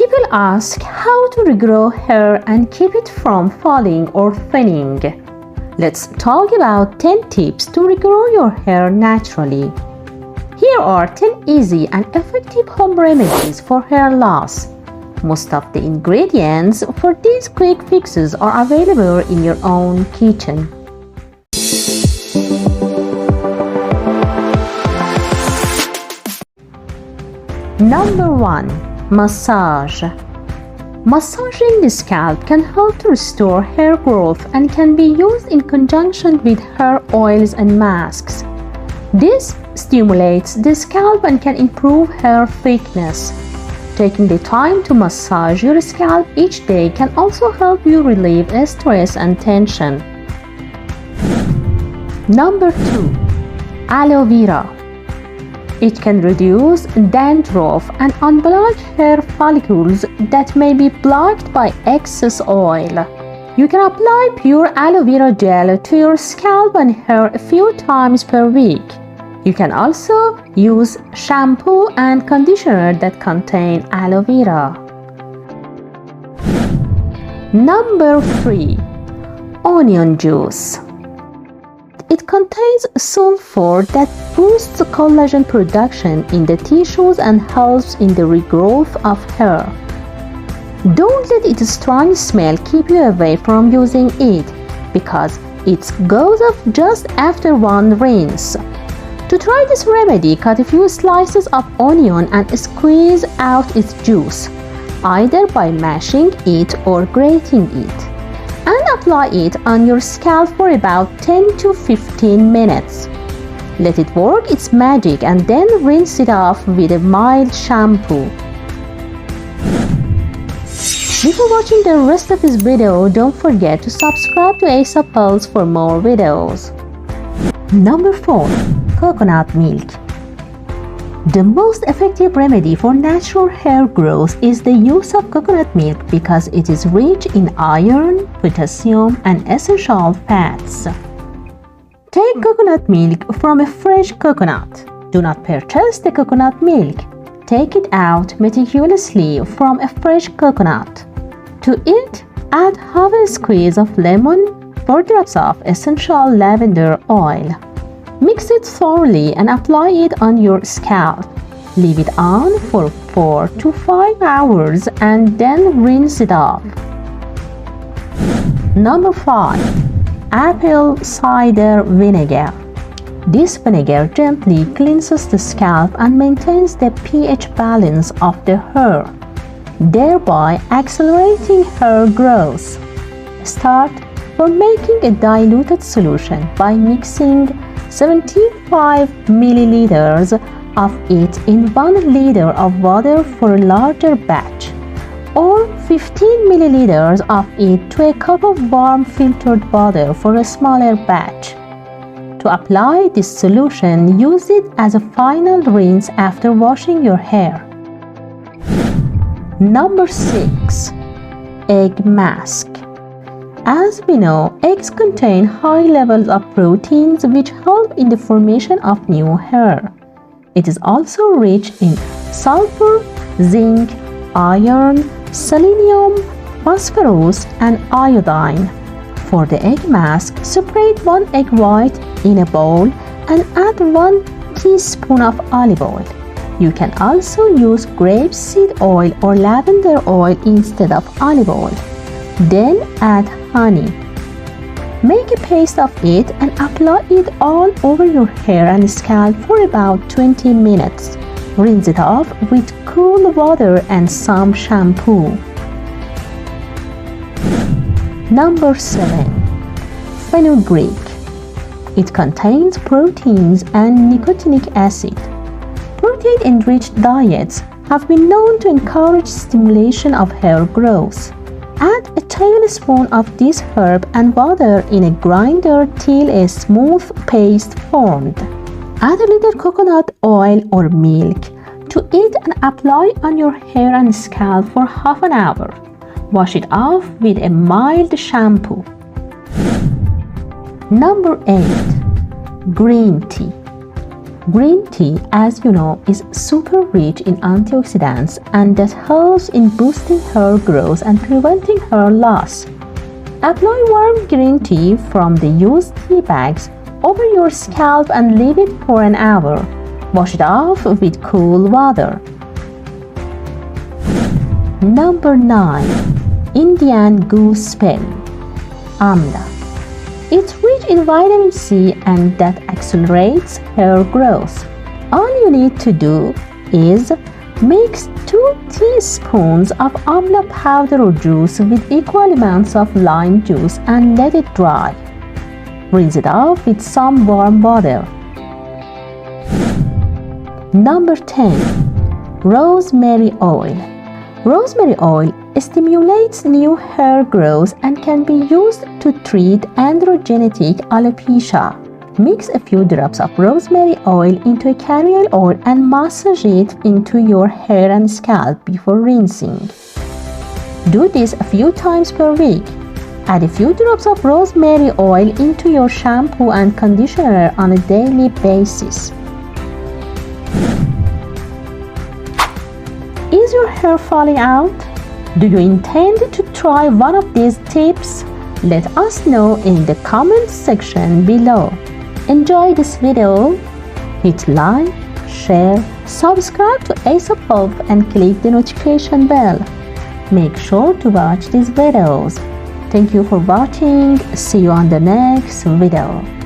People ask how to regrow hair and keep it from falling or thinning. Let's talk about 10 tips to regrow your hair naturally. Here are 10 easy and effective home remedies for hair loss. Most of the ingredients for these quick fixes are available in your own kitchen. Number 1. Massage. Massaging the scalp can help to restore hair growth and can be used in conjunction with hair oils and masks. This stimulates the scalp and can improve hair thickness. Taking the time to massage your scalp each day can also help you relieve stress and tension. Number 2. Aloe vera. It can reduce dandruff and unblock hair follicles that may be blocked by excess oil. You can apply pure aloe vera gel to your scalp and hair a few times per week. You can also use shampoo and conditioner that contain aloe vera. Number 3. Onion juice. It contains sulphur that boosts collagen production in the tissues and helps in the regrowth of hair. Don't let its strong smell keep you away from using it, because it goes off just after one rinse. To try this remedy, cut a few slices of onion and squeeze out its juice, either by mashing it or grating it, and apply it on your scalp for about 10 to 15 minutes. Let it work its magic and then rinse it off with a mild shampoo. Before watching the rest of this video, don't forget to subscribe to ASAP Pulse for more videos. Number 4. Coconut milk. The most effective remedy for natural hair growth is the use of coconut milk because it is rich in iron, potassium, and essential fats. Take coconut milk from a fresh coconut. Do not purchase the coconut milk. Take it out meticulously from a fresh coconut. To it, add half a squeeze of lemon, 4 drops of essential lavender oil. Mix it thoroughly and apply it on your scalp. Leave it on for 4 to 5 hours and then rinse it off. Number 5. Apple cider vinegar. This vinegar gently cleanses the scalp and maintains the pH balance of the hair, thereby accelerating hair growth. Start by making a diluted solution by mixing 75 milliliters of it in 1 liter of water for a larger batch, or 15 milliliters of it to a cup of warm filtered water for a smaller batch. To apply this solution, use it as a final rinse after washing your hair. Number 6. Egg mask. As we know, eggs contain high levels of proteins which help in the formation of new hair. It is also rich in sulphur, zinc, iron, selenium, phosphorus, and iodine. For the egg mask, separate 1 egg white in a bowl and add 1 teaspoon of olive oil. You can also use grapeseed oil or lavender oil instead of olive oil. Then add honey. Make a paste of it and apply it all over your hair and scalp for about 20 minutes. Rinse it off with cool water and some shampoo. Number 7. Fenugreek. It contains proteins and nicotinic acid. Protein-enriched diets have been known to encourage stimulation of hair growth. Add a tablespoon of this herb and water in a grinder till a smooth paste formed. Add a little coconut oil or milk to it and apply on your hair and scalp for half an hour. Wash it off with a mild shampoo. Number 8. Green tea. Green tea, as you know, is super rich in antioxidants and that helps in boosting hair growth and preventing hair loss. Apply warm green tea from the used tea bags over your scalp and leave it for an hour. Wash it off with cool water. Number 9. Indian Gooseberry Amla. It's rich in vitamin C and that accelerates hair growth. All you need to do is mix 2 teaspoons of amla powder or juice with equal amounts of lime juice and let it dry. Rinse it off with some warm water. Number 10. Rosemary oil. Rosemary oil stimulates new hair growth and can be used to treat androgenetic alopecia. Mix a few drops of rosemary oil into a carrier oil and massage it into your hair and scalp before rinsing. Do this a few times per week. Add a few drops of rosemary oil into your shampoo and conditioner on a daily basis. Is your hair falling out? Do you intend to try one of these tips? Let us know in the comments section below. Enjoy this video? Hit like, share, subscribe to Aesop Health and click the notification bell. Make sure to watch these videos. Thank you for watching. See you on the next video.